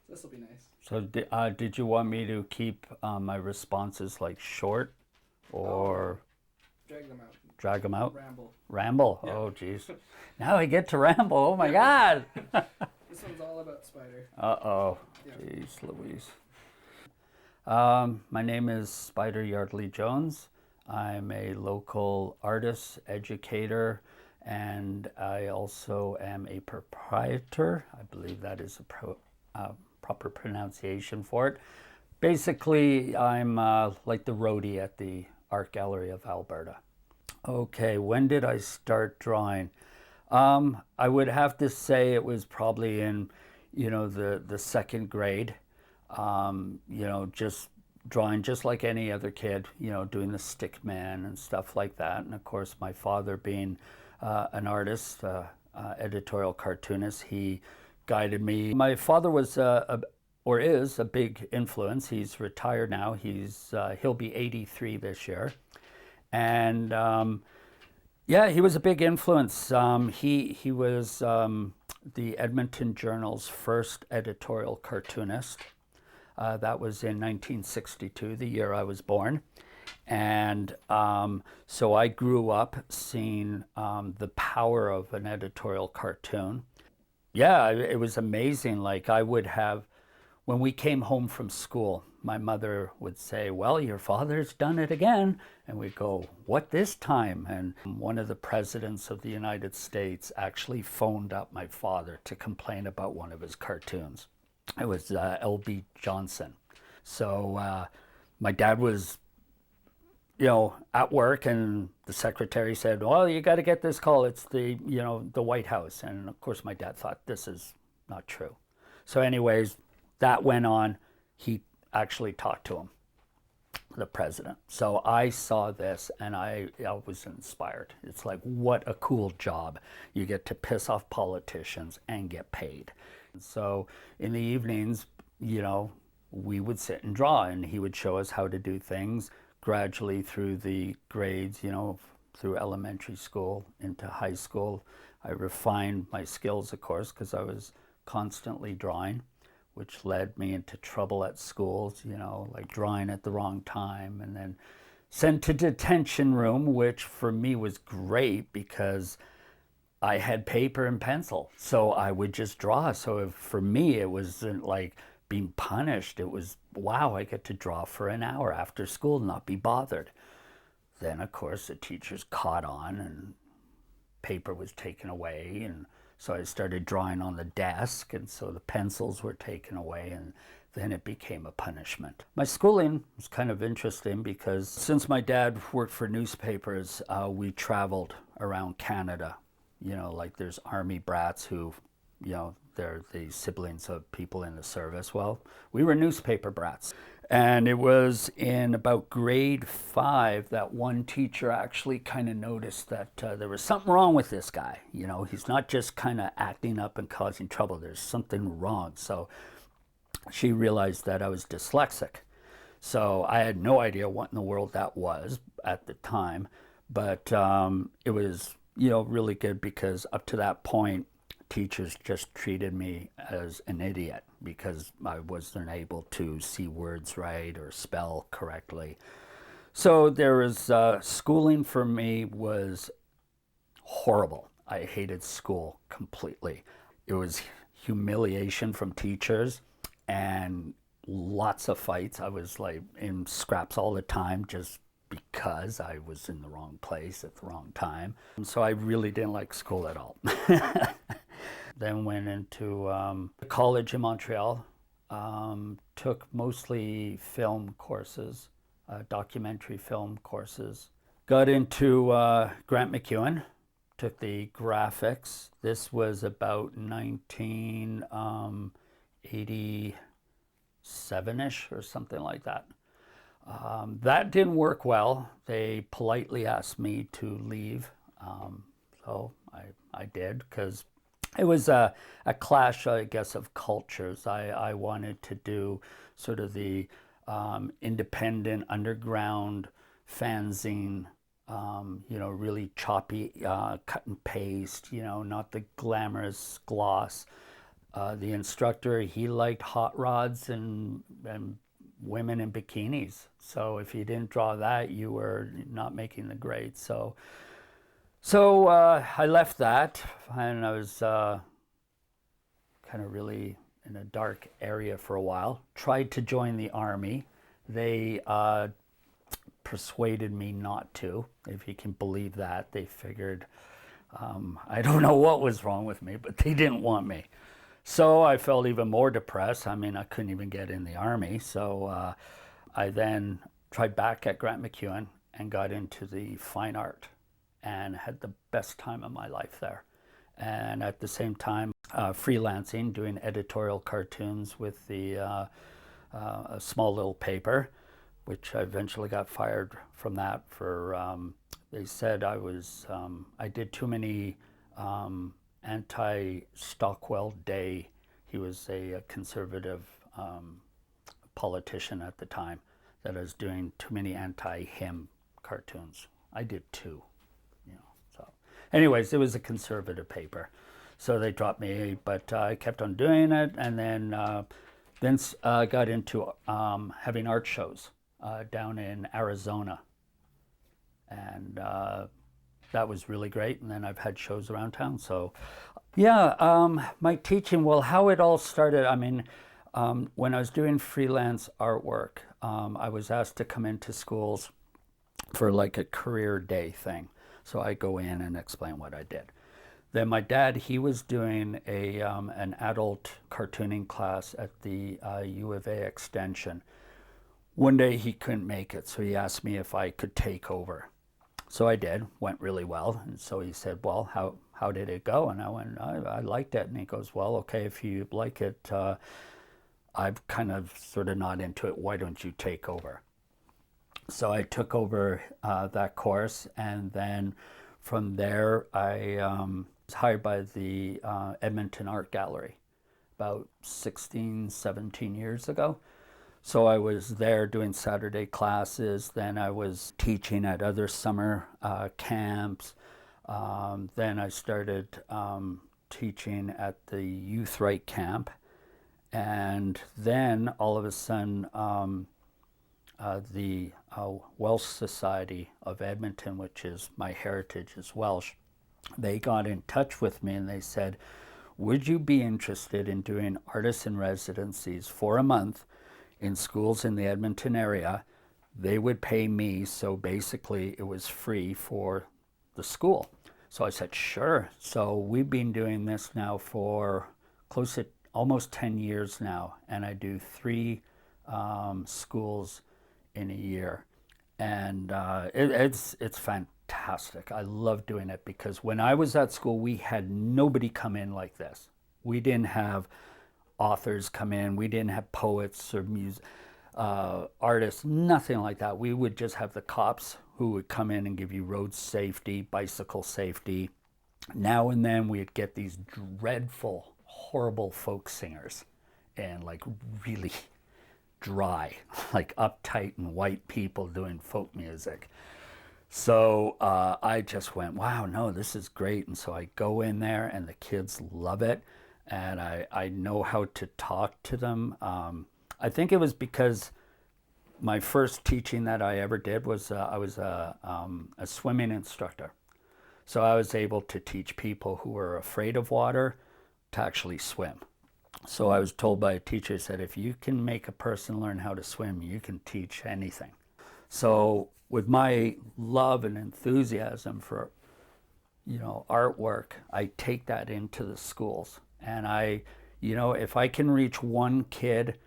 This will be nice. So did you want me to keep my responses like short Oh, or drag them out. drag them out? Ramble. Ramble? Yeah. Oh, geez. Now I get to ramble. Oh, my God. This one's all about Spyder. Uh-oh. Yeah. Jeez Louise. My name is Spyder Yardley Jones. I'm a local artist, educator, and I also am a proprietor. I believe that is a proper pronunciation for it. Basically, I'm like the roadie at the Art Gallery of Alberta. Okay, when did I start drawing? I would have to say it was probably in, the second grade. Just drawing just like any other kid, doing the stick man and stuff like that. And of course, my father being an artist, editorial cartoonist, he guided me. My father was or is a big influence. He's retired now. He'll be 83 this year, and yeah, he was a big influence. He was the Edmonton Journal's first editorial cartoonist. That was in 1962, the year I was born. And so I grew up seeing the power of an editorial cartoon. Yeah, it was amazing. Like I would have, when we came home from school, my mother would say, well, your father's done it again. And we'd go, what this time? And one of the presidents of the United States actually phoned up my father to complain about one of his cartoons. It was L.B. Johnson. So my dad was, at work, and the secretary said, well, you got to get this call. It's the White House. And of course, my dad thought this is not true. So anyways, that went on. He actually talked to him, the president. So I saw this and I was inspired. It's like, what a cool job. You get to piss off politicians and get paid. So in the evenings, we would sit and draw, and he would show us how to do things gradually through the grades, through elementary school into high school. I refined my skills, of course, because I was constantly drawing, which led me into trouble at schools, like drawing at the wrong time and then sent to detention room, which for me was great because I had paper and pencil, so I would just draw. So for me, it wasn't like being punished. It was, wow, I get to draw for an hour after school, not be bothered. Then, of course, the teachers caught on and paper was taken away. And so I started drawing on the desk, and so the pencils were taken away, and then it became a punishment. My schooling was kind of interesting because since my dad worked for newspapers, we traveled around Canada. Like there's army brats who, they're the siblings of people in the service. Well, we were newspaper brats. And it was in about grade 5 that one teacher actually kind of noticed that there was something wrong with this guy. He's not just kind of acting up and causing trouble. There's something wrong. So she realized that I was dyslexic. So I had no idea what in the world that was at the time. But it was really good because up to that point, teachers just treated me as an idiot because I wasn't able to see words right or spell correctly. So there was schooling for me was horrible. I hated school completely. It was humiliation from teachers and lots of fights. I was like in scraps all the time just because I was in the wrong place at the wrong time. So I really didn't like school at all. Then went into college in Montreal, took mostly film courses, documentary film courses. Got into Grant MacEwan, took the graphics. This was about 1987-ish or something like that. That didn't work well. They politely asked me to leave, so I did because it was a clash, I guess, of cultures. I wanted to do sort of the independent underground fanzine, really choppy cut and paste, not the glamorous gloss The instructor, he liked hot rods and women in bikinis. So if you didn't draw that, you were not making the grade. So I left that, and I was kind of really in a dark area for a while. Tried to join the army. They persuaded me not to, if you can believe that. They figured, I don't know what was wrong with me, but they didn't want me. So I felt even more depressed. I mean, I couldn't even get in the army. So I then tried back at Grant MacEwan and got into the fine art and had the best time of my life there. And at the same time, freelancing, doing editorial cartoons with a small little paper, which I eventually got fired from that for, they said I did too many anti-Stockwell Day. He was a conservative politician at the time, that I was doing too many anti-him cartoons. I did two, so anyways, it was a conservative paper. So they dropped me, but I kept on doing it, and then Vince got into having art shows down in Arizona, and that was really great. And then I've had shows around town. So yeah, my teaching, well, how it all started, I mean, when I was doing freelance artwork, I was asked to come into schools for like a career day thing. So I go in and explain what I did. Then my dad, he was doing an adult cartooning class at the U of A Extension. One day he couldn't make it, so he asked me if I could take over. So I did, went really well. And so he said, well, how did it go? And I went, I liked it. And he goes, well, okay, if you like it, I'm kind of sort of not into it. Why don't you take over? So I took over that course, and then from there I was hired by the Edmonton Art Gallery about 16, 17 years ago. So I was there doing Saturday classes. Then I was teaching at other summer camps. Then I started teaching at the Youth Right Camp. And then all of a sudden, the Welsh Society of Edmonton, which is my heritage is Welsh, they got in touch with me and they said, would you be interested in doing artists in residencies for a month in schools in the Edmonton area? They would pay me, so basically it was free for the school. So I said, sure. So we've been doing this now for close to almost 10 years now, and I do 3 schools in a year, and it's fantastic. I love doing it because when I was at school, we had nobody come in like this. We didn't have authors come in. We didn't have poets or artists, nothing like that. We would just have the cops who would come in and give you road safety, bicycle safety. Now and then we'd get these dreadful, horrible folk singers, and like really dry, like uptight and white people doing folk music. So I just went, wow, no, this is great. And so I go in there and the kids love it. And I know how to talk to them. I think it was because my first teaching that I ever did was I was a swimming instructor. So I was able to teach people who were afraid of water to actually swim. So I was told by a teacher, said, if you can make a person learn how to swim, you can teach anything. So with my love and enthusiasm for, artwork, I take that into the schools. And if I can reach one kid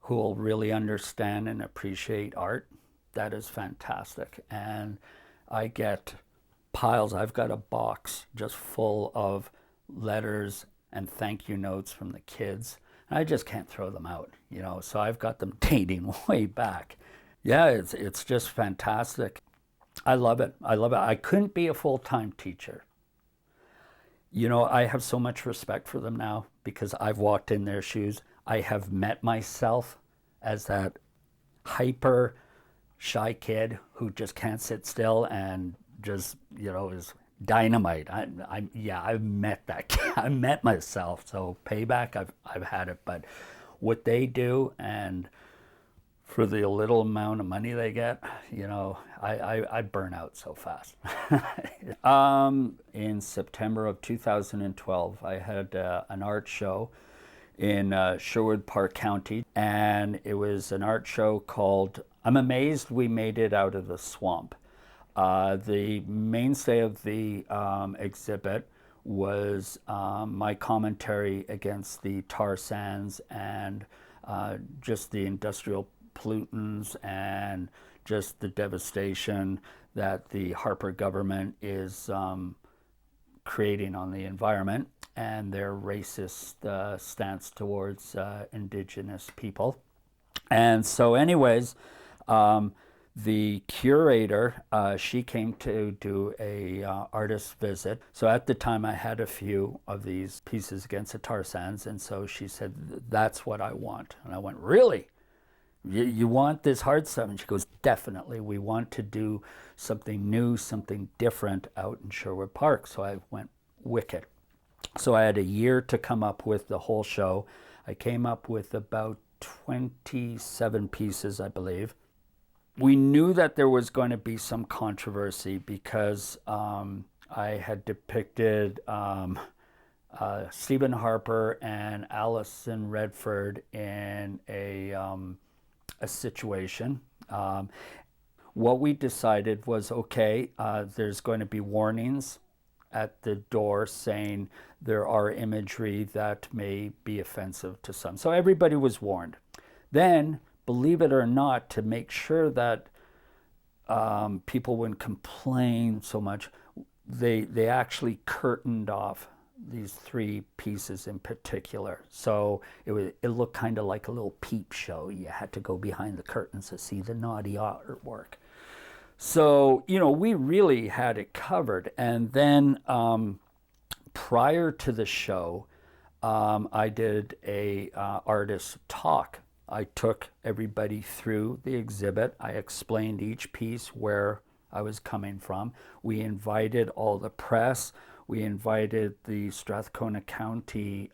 who will really understand and appreciate art, that is fantastic. And I get piles. I've got a box just full of letters and thank you notes from the kids. And I just can't throw them out, so I've got them dating way back. Yeah, it's just fantastic. I love it. I couldn't be a full-time teacher. I have so much respect for them now because I've walked in their shoes. I have met myself as that hyper shy kid who just can't sit still and just, is dynamite. Yeah, I've met that kid. I met myself. So payback, I've had it. But what they do, and for the little amount of money they get, I burn out so fast. In September of 2012, I had an art show in Sherwood Park County, and it was an art show called "I'm Amazed We Made It Out of the Swamp." The mainstay of the exhibit was my commentary against the tar sands and just the industrial pollutants and just the devastation that the Harper government is creating on the environment and their racist stance towards indigenous people. And so anyways, the curator, she came to do a artist visit. So at the time I had a few of these pieces against the tar sands, and so she said, "That's what I want." And I went, "Really? You want this hard stuff?" And she goes, "Definitely. We want to do something new, something different out in Sherwood Park." So I went wicked. So I had a year to come up with the whole show. I came up with about 27 pieces, I believe. We knew that there was going to be some controversy because I had depicted Stephen Harper and Alison Redford in a situation. What we decided was, okay, there's going to be warnings at the door saying there are imagery that may be offensive to some. So everybody was warned. Then, believe it or not, to make sure that people wouldn't complain so much, they actually curtained off these three pieces in particular. So it looked kind of like a little peep show. You had to go behind the curtains to see the naughty artwork. So, we really had it covered. And then prior to the show, I did a artist talk. I took everybody through the exhibit. I explained each piece where I was coming from. We invited all the press. We invited the Strathcona County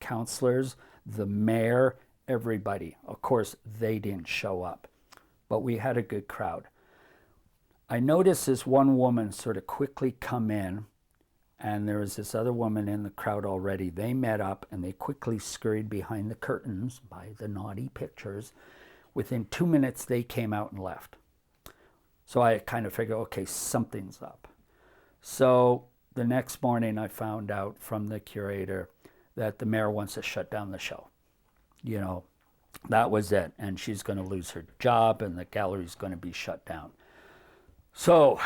councilors, the mayor, everybody. Of course, they didn't show up, but we had a good crowd. I noticed this one woman sort of quickly come in, and there was this other woman in the crowd already. They met up and they quickly scurried behind the curtains by the naughty pictures. Within 2 minutes, they came out and left. So I kind of figured, okay, something's up. So the next morning, I found out from the curator that the mayor wants to shut down the show. That was it. And she's going to lose her job and the gallery's going to be shut down. So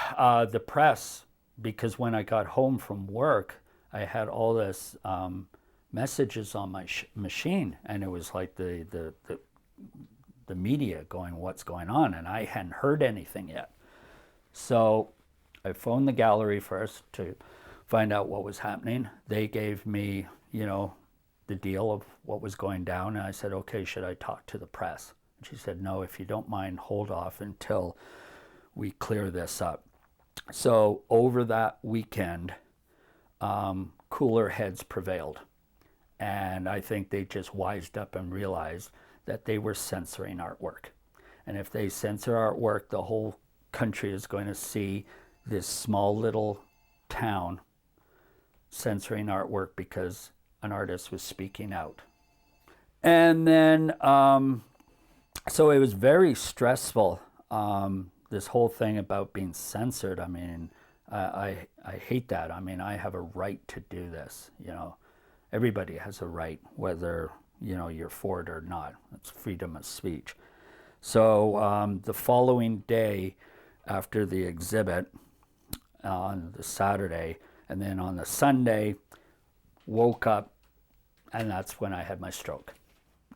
the press, because when I got home from work, I had all this messages on my machine, and it was like the media going, "What's going on?" And I hadn't heard anything yet. So I phoned the gallery first to find out what was happening. They gave me, the deal of what was going down, and I said, "Okay, should I talk to the press?" And she said, "No, if you don't mind, hold off until we clear this up." So over that weekend, cooler heads prevailed. And I think they just wised up and realized that they were censoring artwork. And if they censor artwork, the whole country is going to see this small little town censoring artwork because an artist was speaking out. And then, so it was very stressful. This whole thing about being censored, I mean, I hate that. I mean, I have a right to do this, Everybody has a right, whether, you're for it or not. It's freedom of speech. So the following day after the exhibit, on the Saturday, and then on the Sunday, woke up, and that's when I had my stroke.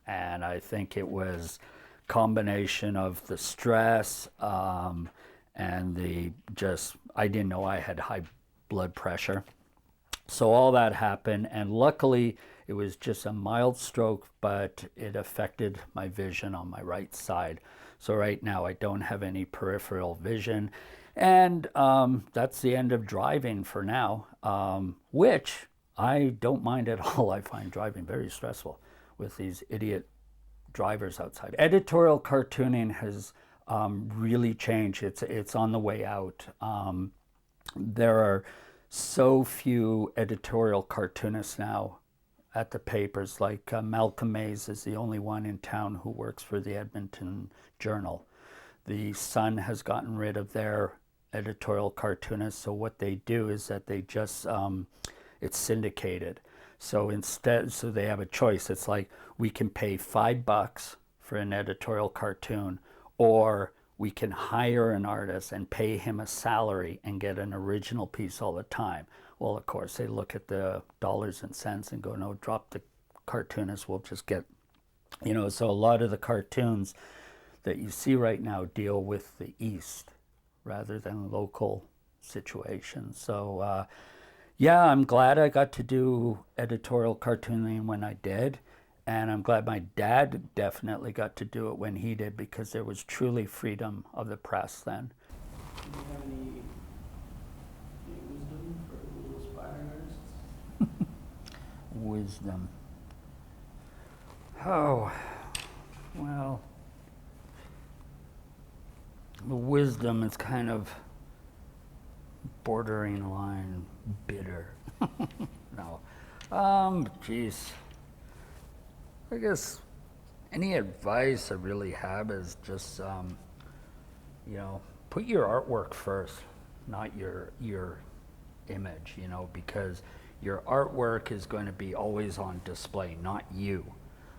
And I think it was combination of the stress and I didn't know I had high blood pressure. So all that happened, and luckily it was just a mild stroke, but it affected my vision on my right side. So right now I don't have any peripheral vision, And that's the end of driving for now, which I don't mind at all. I find driving very stressful with these idiot drivers outside. Editorial cartooning has really changed. It's on the way out. There are so few editorial cartoonists now at the papers. Like Malcolm Mays is the only one in town who works for the Edmonton Journal. The Sun has gotten rid of their editorial cartoonists, so what they do is that they just it's syndicated. So instead, so they have a choice. It's like, we can pay $5 for an editorial cartoon, or we can hire an artist and pay him a salary and get an original piece all the time. Well, of course, they look at the dollars and cents and go, no, drop the cartoonist, we'll just get, you know, so a lot of the cartoons that you see right now deal with the East rather than local situations. So, yeah, I'm glad I got to do editorial cartooning when I did. And I'm glad my dad definitely got to do it when he did, because there was truly freedom of the press then. Do you have any wisdom for little Spyder artists? Wisdom. Oh, well, the wisdom is kind of bordering line bitter. No. Geez. I guess any advice I really have is just, you know, put your artwork first, not your image, you know, because your artwork is going to be always on display, not you.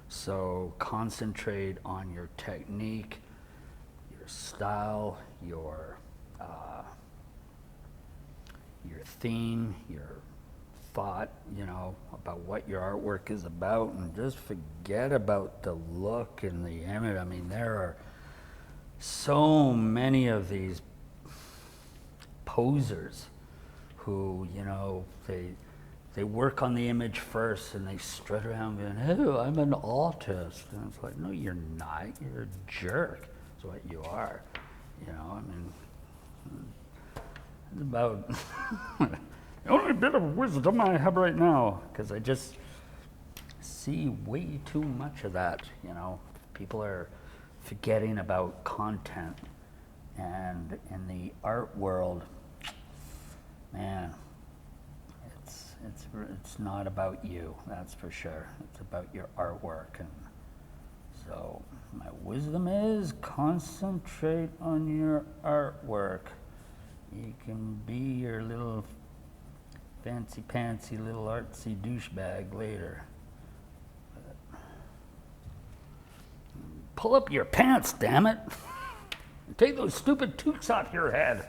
So concentrate on your technique, your style, your theme, your thought, you know, about what your artwork is about, and just forget about the look and the image. I mean, there are so many of these posers who, you know, they work on the image first and they strut around going, oh, I'm an artist. And it's like, no, you're not. You're a jerk. That's what you are. You know, I mean, it's about the only bit of wisdom I have right now, because I just see way too much of that, you know. People are forgetting about content, and in the art world, man, it's not about you, that's for sure. It's about your artwork. And so my wisdom is concentrate on your artwork. You can be your little fancy pantsy little artsy douchebag later. Pull up your pants, damn it. Take those stupid toques off your head.